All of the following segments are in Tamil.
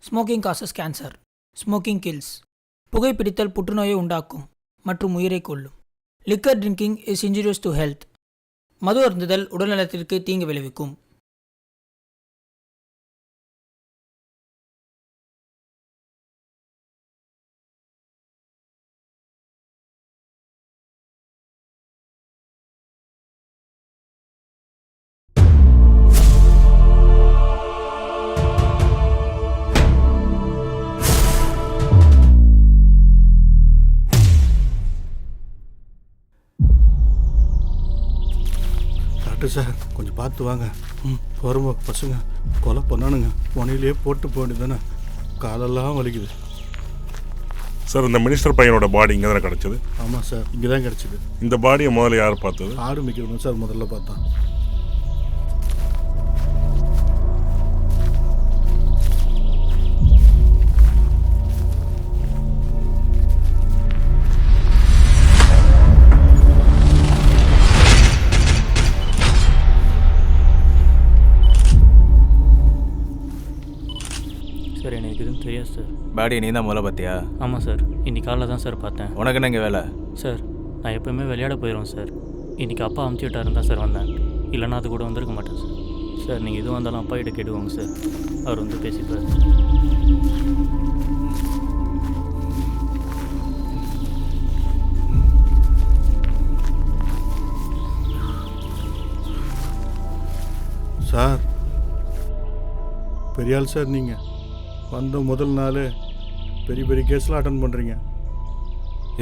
Smoking causes cancer. Smoking kills. புகைப்பிடித்தல் புற்றுநோயை உண்டாக்கும் மற்றும் உயிரை கொல்லும். Liquor drinking is injurious to health. மது அருந்துதல் உடல்நலத்திற்கு தீங்கு விளைவிக்கும். டாக்டர் சார் கொஞ்சம் பார்த்து வாங்க. போகிறோம் பசங்க கொலை பண்ணானுங்க. முனையிலே போட்டு போக வேண்டியதானே, காலெல்லாம் வலிக்குது. சார், இந்த மினிஸ்டர் பையனோட பாடி இங்கே தானே கிடச்சிது? ஆமாம் சார், இங்கே தான் கிடச்சிது. இந்த பாடியை முதல்ல யார் பார்த்தது? ஆடு மிக்கிறவங்க சார் முதல்ல பார்த்தான். சார், எனக்கு எதுவும் தெரியாது சார். பாடி நீ தான் முதல்ல பார்த்தியா? ஆமாம் சார், இன்னைக்கு காலைல தான் சார் பார்த்தேன். உனக்கு என்ன இங்கே வேலை? சார், நான் எப்போவுமே விளையாட போயிடுவேன் சார். இன்றைக்கி அப்பா அமுச்சு விட்டாருன்னு தான் சார் வந்தேன். இல்லைன்னா அது கூட வந்திருக்க மாட்டேன் சார். சார், நீங்கள் எதுவும் வந்தாலும் அப்பா கிட்ட கேட்டுவாங்க சார். அவர் வந்து பேசிப்பார். சார், பெரிய ஆள் சார். நீங்கள் வந்த முதல் நாள் பெரிய பெரிய கேஸ்லாம் அட்டன் பண்ணுறீங்க.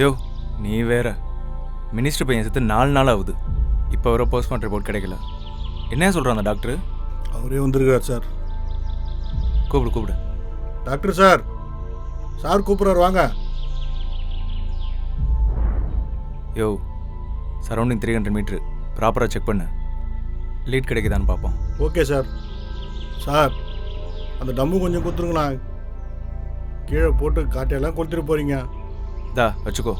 யோ, நீ வேற. மினிஸ்டர் பையன் செத்து 4 நாள் ஆகுது. இப்போ வர போஸ்ட்மார்ட்டம் ரிப்போர்ட் கிடைக்கல. என்ன சொல்கிறான் அந்த டாக்டர்? அவரே வந்திருக்கார் சார். கூப்பிடு. டாக்டர் சார், சார் கூப்பிட்றாரு, வாங்க. யோ, சரௌண்டிங் 300 மீட்ரு ப்ராப்பராக செக் பண்ணு. லீட் கிடைக்குதான்னு பார்ப்போம். Okay sir. சார், அந்த டம்மு கொஞ்சம் கொடுத்துருங்களா. கீழே போட்டு காட்டையெல்லாம் கொளுத்துட்டு போகிறீங்க. தா வச்சுக்கோ.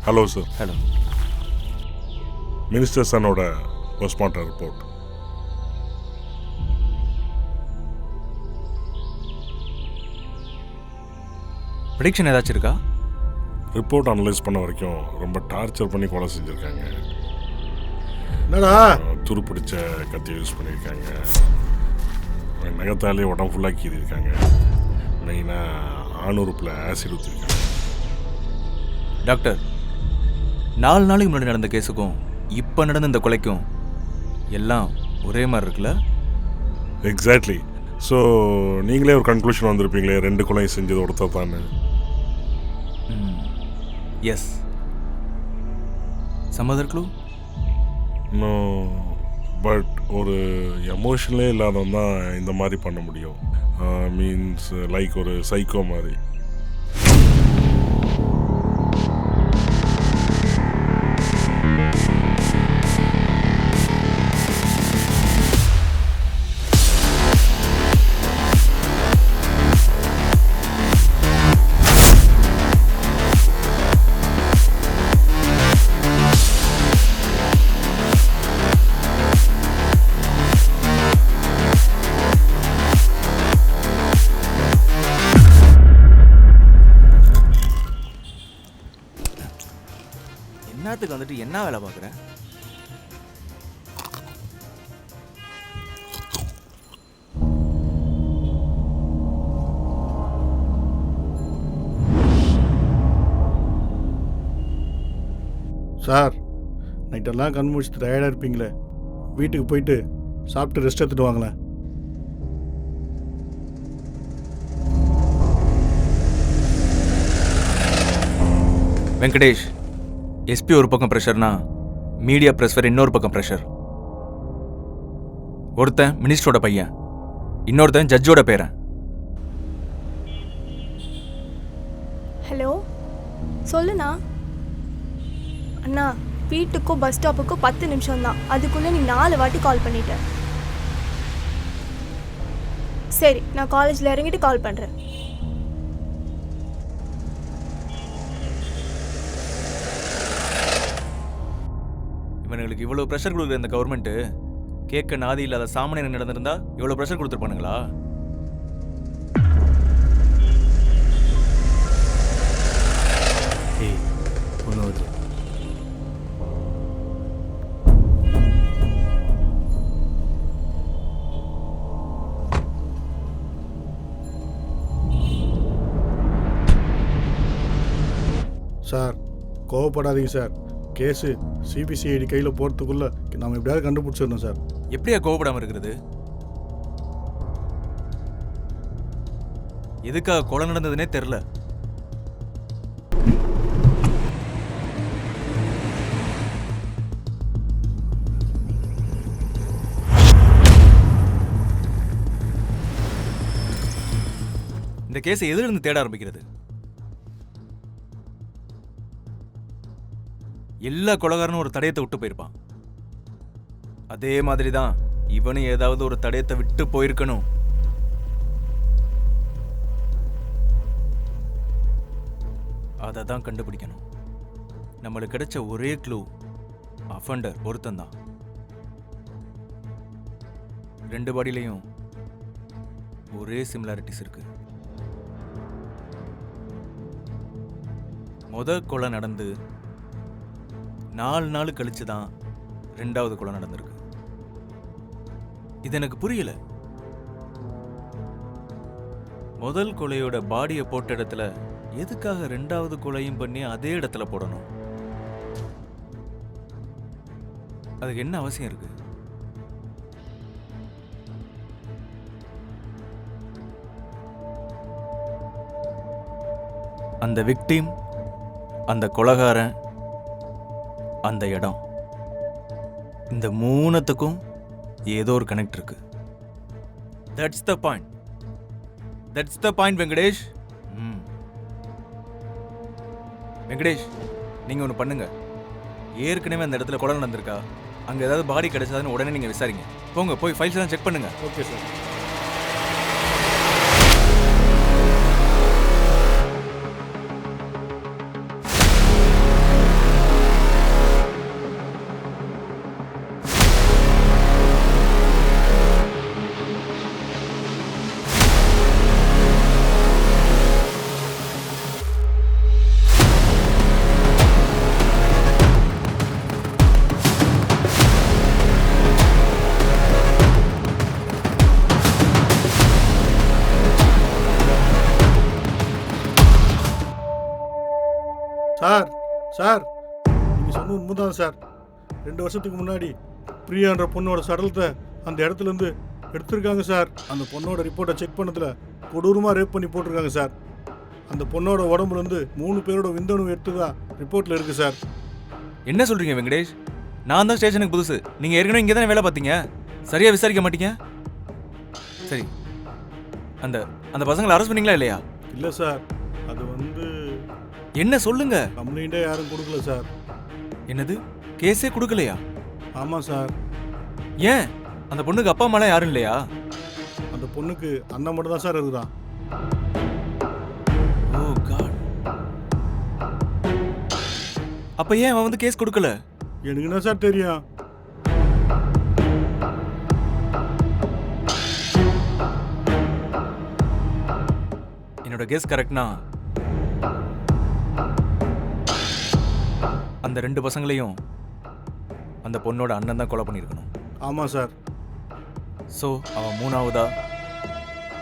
Hello sir. ஹலோ. மினிஸ்டர் சனோட போஸ்ட்மார்ட்டம் ரிப்போர்ட். ப்ரெடிக்ஷன் ஏதாச்சும் இருக்கா? ரிப்போர்ட் அனலைஸ் பண்ண வரைக்கும் ரொம்ப டார்ச்சர் பண்ணி கொலை செஞ்சுருக்காங்க. என்னடா? துருப்பிடிச்ச கத்தியை யூஸ் பண்ணியிருக்காங்க. நகத்தாலே உடம்பு ஃபுல்லாக கீறியிருக்காங்க. மெயினாக ஆணுறுப்பில் ஆசிட் ஊற்றிருக்காங்க. டாக்டர், 4 நாளைக்கு முன்னாடி நடந்த கேஸுக்கும் இப்போ நடந்த இந்த கொலைக்கும் எல்லாம் ஒரே மாதிரி இருக்குல்ல? எக்ஸாக்ட்லி. ஸோ நீங்களே ஒரு கன்க்ளூஷன் வந்திருப்பீங்களே, 2 கொலையும் செஞ்சது ஒருத்தர் தானே? Yes. Some other clue? No, but ஒரு எமோஷனலே இல்லாதவன் தான் இந்த மாதிரி பண்ண முடியும். மீன்ஸ் லைக் ஒரு சைக்கோ மாதிரி. என்னத்துக்கு வந்துட்டு என்ன வேலை பார்க்குறேன்? சார், நைட்டெல்லாம் கண் முடிச்சுட்டு டயர்டாக இருப்பீங்களே, வீட்டுக்கு போயிட்டு சாப்பிட்டு ரெஸ்ட் எடுத்துட்டு வாங்களேன். வெங்கடேஷ், எஸ்பி ஒரு பக்கம் ப்ரெஷர்னா மீடியா ப்ரெஸ் வேறு இன்னொரு பக்கம் ப்ரெஷர். ஒருத்தன் மினிஸ்டரோட பையன், இன்னொருத்தன் ஜட்ஜோட பேரன். ஹலோ, சொல்லுண்ணா. அண்ணா, வீட்டுக்கும் பஸ் ஸ்டாப்புக்கும் 10 நிமிஷம் தான். அதுக்குள்ளே நீ 4 வாட்டி கால் பண்ணிட்ட. சரி, நான் காலேஜில் இறங்கிட்டு கால் பண்ணுறேன். இவனுங்களுக்கு இவ்வளோ ப்ரெஷர் கொடுக்குற இந்த கவர்மெண்ட்டு கேட்க நாதி இல்லாத சாமானியன் நடந்திருந்தா இவ்வளோ ப்ரெஷர் கொடுத்துருப்பானுங்களா? ஏய் ஒன்று வருது. சார் கோவப்படாதீங்க சார். கேஸு சிபிசிஐடி கையில் போகிறதுக்குள்ளே நம்ம எப்படியாவது கண்டுபிடிச்சிடணும் சார். எப்படியா கோவப்படாமல் இருக்கிறது? எதுக்காக கொலை நடந்ததுன்னே தெரில. இந்த கேஸை எதிலிருந்து தேட ஆரம்பிக்கிறது? எல்லா கொலைகாரனும் ஒரு தடயத்தை விட்டு போயிருப்பான். அதே மாதிரி தான் இவனும் ஏதாவது ஒரு தடயத்தை விட்டு போயிருக்கணும். அதை தான் கண்டுபிடிக்கணும். நம்மளுக்கு கிடைச்ச ஒரே க்ளூ அஃபண்டர் ஒருத்தன் தான். 2 பாடியிலையும் ஒரே சிமிலாரிட்டிஸ் இருக்கு. முதல் கொலை நடந்து 4 நாள் கழிச்சு தான் 2வது கொலை நடந்திருக்கு. இது எனக்கு புரியல. முதல் கொலையோட பாடியை போட்ட இடத்துல எதுக்காக 2வது கொலையும் பண்ணி அதே இடத்துல போடணும்? அதுக்கு என்ன அவசியம் இருக்கு? அந்த விக்டிம், அந்த கொலைகாரன், அந்த இடம், இந்த 3த்துக்கும் ஏதோ ஒரு கனெக்ட் இருக்கு. That's the point. That's the point Venkatesh. Venkatesh, நீங்க ஒன்று பண்ணுங்க. ஏற்கனவே அந்த இடத்துல கொலை நடந்திருக்கா, அங்க ஏதாவது பாடி கிடைச்சதான்னு உடனே நீங்க விசாரிங்க. போங்க, போய் ஃபைல்ஸ் எல்லாம் செக் பண்ணுங்க. Okay sir. சார் சார் நீங்கள் சொன்ன உண்மைதான் சார். 2 வருஷத்துக்கு முன்னாடி பிரியான்ற பொண்ணோட சடலத்தை அந்த இடத்துலேருந்து எடுத்திருக்காங்க சார். அந்த பொண்ணோட ரிப்போர்ட்டை செக் பண்ணதில் கொடூரமாக ரேப் பண்ணி போட்டிருக்காங்க சார். அந்த பொண்ணோட உடம்புலேருந்து 3 பேரோட விந்தணு எடுத்ததா ரிப்போர்ட்டில் இருக்குது சார். என்ன சொல்றீங்க வெங்கடேஷ்? நான் தான் ஸ்டேஷனுக்கு புதுசு. நீங்க ஏற்கனவே இங்கே தானே வேலை பார்த்தீங்க. சரியா விசாரிக்க மாட்டீங்க? சரி, அந்த அந்த பசங்களை அரெஸ்ட் பண்ணீங்களா இல்லையா? இல்லை சார், அது வந்து என்ன சொல்லுங்க. கம்ப்ளைண்ட்டே யாரும் கொடுக்கல சார். என்னது, கேஸே கொடுக்கலையா? ஆமாம் சார். ஏன், அந்த பொண்ணுக்கு அப்பா அம்மாலாம் யாரும் இல்லையா? அந்த பொண்ணுக்கு அண்ணன் மட்டும் தான் சார் இருக்குதான். ஓ காட். அப்ப ஏன் அவன் வந்து கேஸ் கொடுக்கல? எனக்கு என்ன சார் தெரியும். என்னோட கேஸ் கரெக்ட்னா அந்த 2 பசங்களையும் அந்த பொண்ணோட அண்ணன் தான் கொலை பண்ணியிருக்கணும். ஆமாம் சார். ஸோ அவன் 3ஆவதா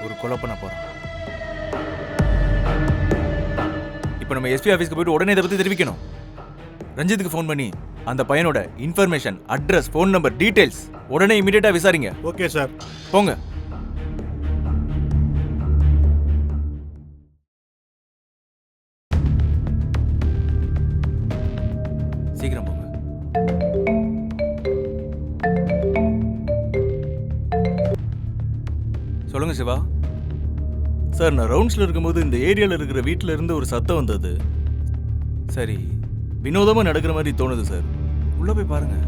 ஒரு கொலை பண்ண போறான். இப்போ நம்ம எஸ்பி ஆஃபீஸ்க்கு போயிட்டு உடனே இதை பற்றி தெரிவிக்கணும். ரஞ்சித்துக்கு ஃபோன் பண்ணி அந்த பையனோட information, address, phone number, details உடனே இமீடியட்டாக விசாரிங்க. Okay sir. போங்க. சீக்கிரம் போங்க. சொல்லுங்க சிவா. சார், நான் ரவுண்ட்ஸில் இருக்கும்போது இந்த ஏரியாவில் இருக்கிற வீட்டில் இருந்து ஒரு சத்தம் வந்தது. சரி, வினோதமாக நடக்கிற மாதிரி தோணுது சார். உள்ளே போய் பாருங்க.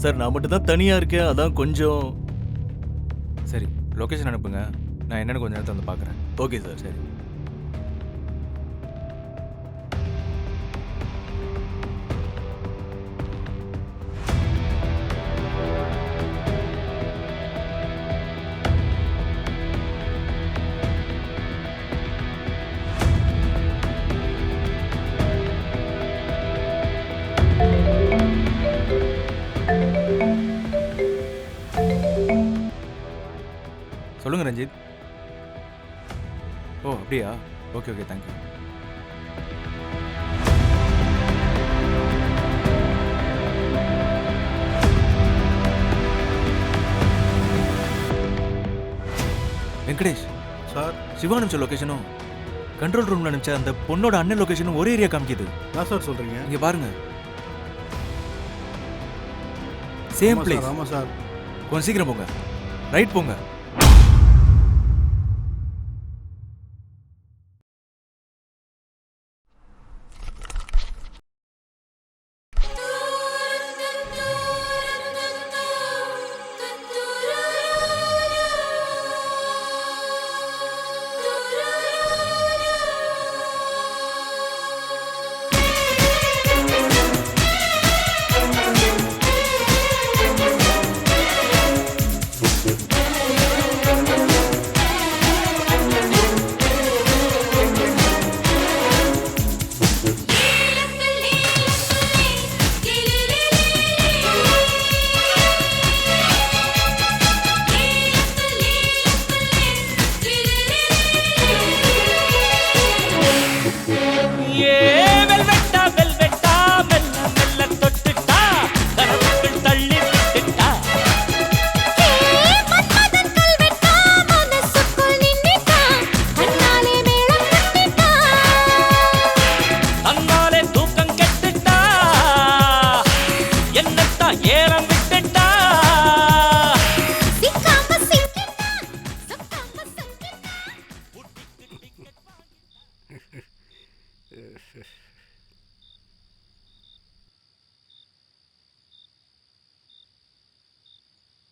சார், நான் மட்டும் தான் தனியாக இருக்கேன், அதான் கொஞ்சம். சரி, லொக்கேஷன் அனுப்புங்க, நான் என்னென்னு கொஞ்சம் நேரத்தை வந்து பார்க்குறேன். Okay sir. சரி. சொல்லுங்க ரஞ்சித். ஓ அப்படியா? Okay okay, thank you. Venkatesh sir Siva அனுப்பிச்ச லொகேஷனும் கண்ட்ரோல் ரூம்ல அனுப்பிச்ச அந்த பொண்ணோட அண்ணன் லொகேஷனும் ஒரே ஏரியா காமிக்குது. என்ன சார் சொல்கிறீங்க? இங்க பாருங்க, சேம் பிளேஸ். ஆமாம் சார். கொஞ்சம் சீக்கிரம் போங்க, ரைட் போங்க.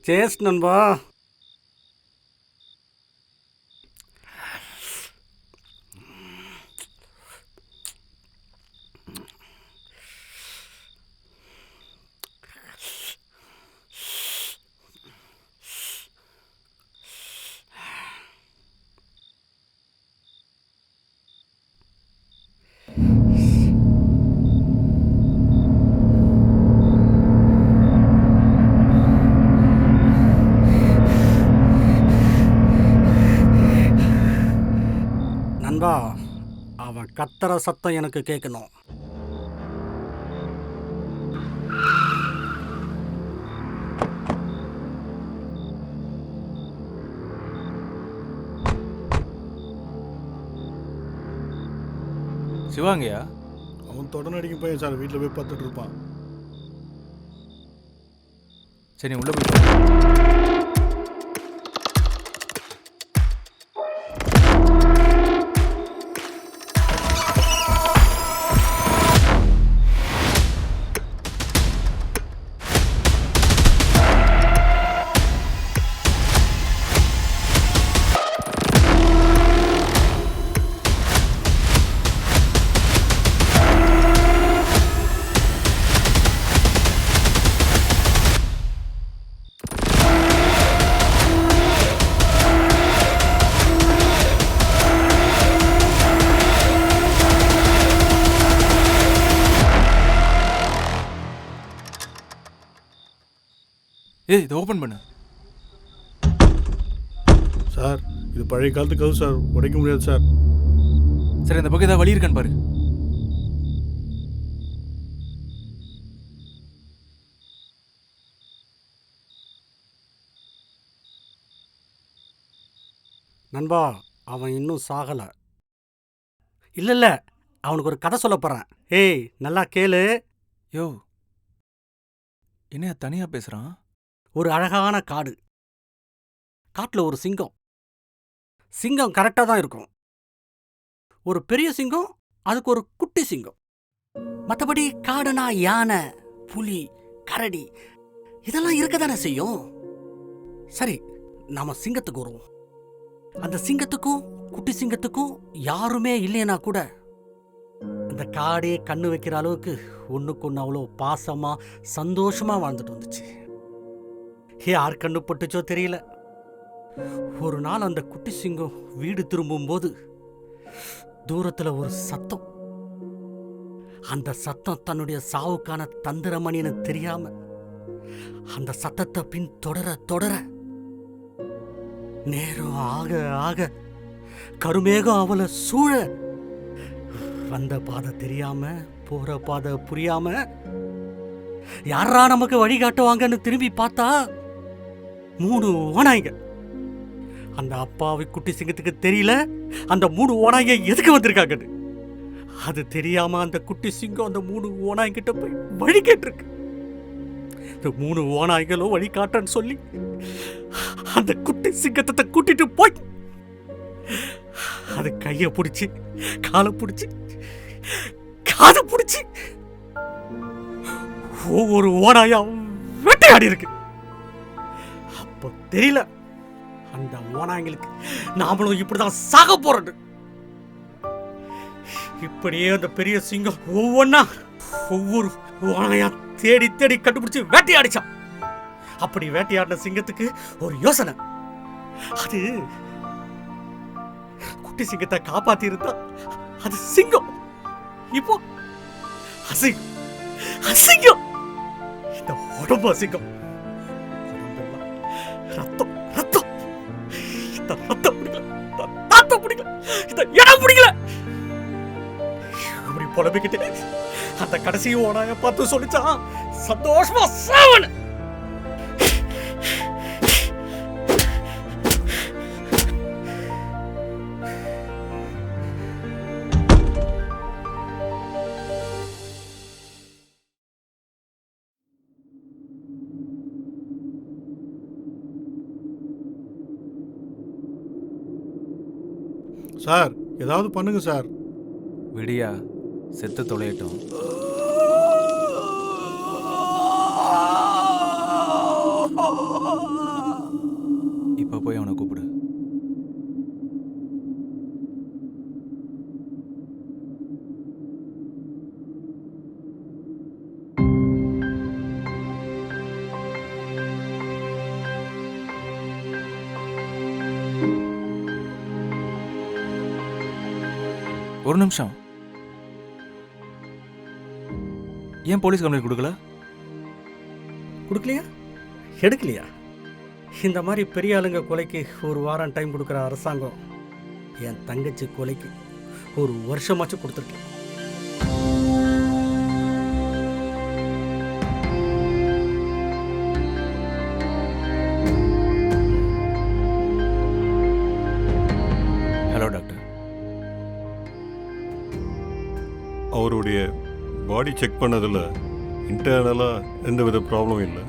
சேஸ் நண்பா. நண்பா, அவன் கத்துற சத்தம் எனக்கு கேட்கணும். சிவாங்கயா? அவன் தொடர்ந்து அடிக்கும் பையன் சார். வீட்டில் போய் பார்த்துட்டு இருப்பான். சரி உள்ள போய் பாரு. ஏய், இதை ஓப்பன் பண்ணு. சார் இது பழைய காலத்து கதவு சார். உடைக்க முடியாது சார். சரி, அந்த பக்கம் ஏதாவது வழி இருக்கான்னு பாரு. நண்பா, அவன் இன்னும் சாகலை. இல்லை இல்லை, அவனுக்கு ஒரு கதை சொல்ல போகிறேன். ஏய், நல்லா கேளு. யோ, என்னையா தனியா பேசுறான்? ஒரு அழகான காடு. காட்டில் ஒரு சிங்கம். சிங்கம் கரெக்டாக தான் இருக்கும். ஒரு பெரிய சிங்கம், அதுக்கு ஒரு குட்டி சிங்கம். மற்றபடி காடுனா யானை, புலி, கரடி இதெல்லாம் இருக்க தானே செய்யும். சரி, நாம சிங்கத்துக்கு வருவோம். அந்த சிங்கத்துக்கும் குட்டி சிங்கத்துக்கும் யாருமே இல்லைன்னா கூட இந்த காடே கண்ணு வைக்கிற அளவுக்கு ஒன்றுக்கு ஒன்று அவ்வளோ பாசமா சந்தோஷமா வாழ்ந்துட்டு வந்துச்சு. யார் கண்ணு பட்டுச்சோ தெரியல. ஒரு நாள் அந்த குட்டி சிங்கம் வீடு திரும்பும்போது தூரத்துல ஒரு சத்தம். அந்த சத்தம் தன்னுடைய சாவுக்கான தந்திரமணின்னு தெரியாம அந்த சத்தத்தை பின் தொடர தொடர நேரம் ஆக ஆக கருமேகம் அவளை சூழ, வந்த பாதை தெரியாம போற பாதை புரியாம யாரா நமக்கு வழிகாட்டுவாங்கன்னு திரும்பி பார்த்தா 3 ஓனாய்ங்க. அந்த அப்பாவி குட்டி சிங்கத்துக்கு தெரியல அந்த 3 ஓனாய்ங்க எதுக்கு வந்திருக்காங்கன்னு. அது தெரியாம அந்த குட்டி சிங்கம் அந்த 3 ஓனாய்கிட்ட போய் வழி கேட்டிருக்கு. இந்த 3 ஓனாய்களும் வழி காட்டன்னு சொல்லி அந்த குட்டி சிங்கத்தை கூட்டிட்டு போய் அது கைய பிடிச்சி காலை பிடிச்சி காதை பிடிச்சி ஒவ்வொரு ஓனாயா வேட்டையாடி இருக்கு. அப்போ தெரியல அந்த ஓனாய்களுக்கு நாமளும் இப்படிதான் சாக போறது. இப்படியே அந்த பெரிய சிங்கம் ஒவ்வொரு ஓனாயா தேடி தேடி கண்டுபிடிச்சு வேட்டையாடிச்சான். அப்படி வேட்டையாடின சிங்கத்துக்கு ஒரு யோசனை. அது குட்டி சிங்கத்தை காப்பாத்தி இருந்தா அது சிங்கம். இப்போ அசிங்கம் அசிங்கம் இந்த உடம்பு அசிங்கம். உடம்பெல்லாம் ரத்தம் ரத்தம். இந்த ரத்தம் பிடிக்கல, இந்த நாத்தம் பிடிக்கல, இந்த இடம் பிடிக்கல. இப்படி புலம்பிக்கிட்டு அந்த கடைசி ஓனாய பார்த்து சொல்லிச்சான், சந்தோஷமா சாவன. சார் ஏதாவது பண்ணுங்க சார். விடியா செத்து தொலையட்டும். இப்போ போய் அவனை கூப்பிடு. ஒரு நிமிஷம், ஏன் போலீஸ் கம்ப்ளைண்ட் கொடுக்கல? கொடுக்கலையா? எடுக்கலையா? இந்த மாதிரி பெரிய ஆளுங்க கொலைக்கு 1 வாரம் டைம் கொடுக்குற அரசாங்கம் என் தங்கச்சி கொலைக்கு 1 வருஷமாச்சும் கொடுத்துருக்கு. Hello doctor. அவருடைய பாடி செக் பண்ணதில் இன்டர்னலாக எந்தவித ப்ராப்ளம் இல்லை.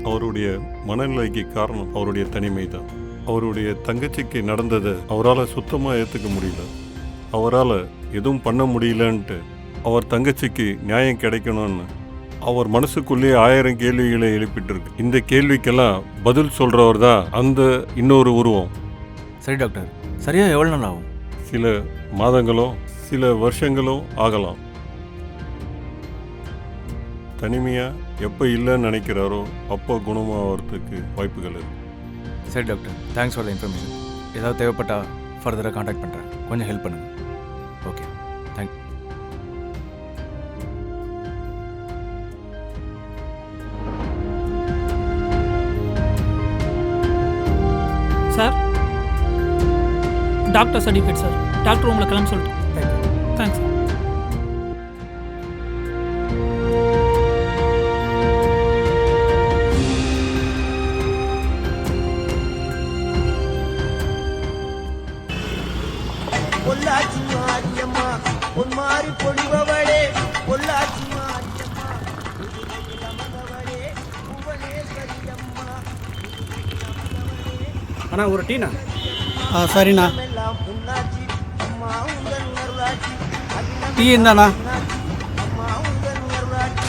அவருடைய மனநிலைக்கு காரணம் அவருடைய தனிமை தான். அவருடைய தங்கச்சிக்கு நடந்ததை அவரால் சுத்தமாக ஏற்றுக்க முடியல. அவரால் எதுவும் பண்ண முடியலன்ட்டு அவர் தங்கச்சிக்கு நியாயம் கிடைக்கணும்னு அவர் மனசுக்குள்ளேயே 1000 கேள்விகளை எழுப்பிட்டு. இந்த கேள்விக்கெல்லாம் பதில் சொல்கிறவர் தான் அந்த இன்னொரு உருவம். சரி டாக்டர், சரியாக எவ்வளோ நாள் ஆகும்? சில மாதங்களோ சில வருஷங்களும் ஆகலாம். தனிமையாக எப்போ இல்லைன்னு நினைக்கிறாரோ அப்போ குணமாகறதுக்கு வாய்ப்புகள் இருக்கு. சரி doctor, thanks for the information. ஏதாவது தேவைப்பட்டா ஃபர்தராக காண்டாக்ட் பண்ணுறேன். கொஞ்சம் ஹெல்ப் பண்ணுங்கள். Okay, thank. Sir, doctor certificate sir. Doctor உங்களை கிளம்ப சொல்லிட்டு. தேங்க்ஸ். பொள்ளாச்சி மாரியம்மா பொன்மாரி பொழிபவளே, பொள்ளாச்சி மாரியம்மா புதுகையில் அமர்ந்தவளே, புவனேஸ்வரியம்மா அண்ணா ஒரு டீனா. சரிண்ணா. எல்லாம் புண்ணாச்சி அம்மா உங்கள் உணர்வாச்சி, டீ இருந்தாண்ணா. அம்மா உங்கள் உணர்வாச்சி.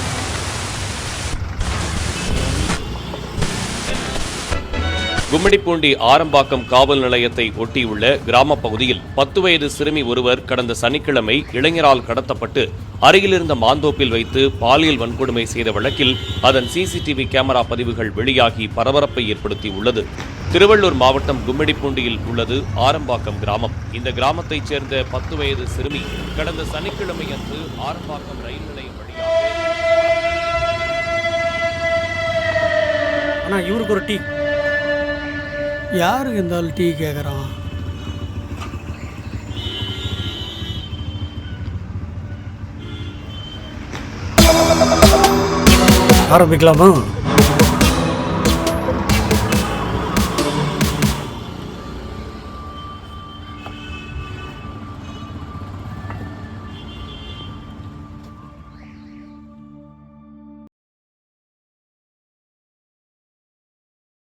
கும்மிடிப்பூண்டி ஆரம்பாக்கம் காவல் நிலையத்தை ஒட்டியுள்ள கிராம பகுதியில் 10 வயது சிறுமி ஒருவர் கடந்த சனிக்கிழமை இளைஞரால் கடத்தப்பட்டு அருகிலிருந்த மாந்தோப்பில் வைத்து பாலியல் வன்கொடுமை செய்த வழக்கில் அதன் சிசிடிவி கேமரா பதிவுகள் வெளியாகி பரபரப்பை ஏற்படுத்தியுள்ளது. திருவள்ளூர் மாவட்டம் கும்மிடிப்பூண்டியில் உள்ளது ஆரம்பாக்கம் கிராமம். இந்த கிராமத்தைச் சேர்ந்த 10 வயது சிறுமி கடந்த சனிக்கிழமை அன்று ஆரம்பாக்கம் ரயில் நிலையம் வழியாக அண்ணா இவருக்கு ஒரு டீ. யாருக்கு இருந்தாலும் டீ கேட்குறான்? ஆரம்பிக்கலாமா?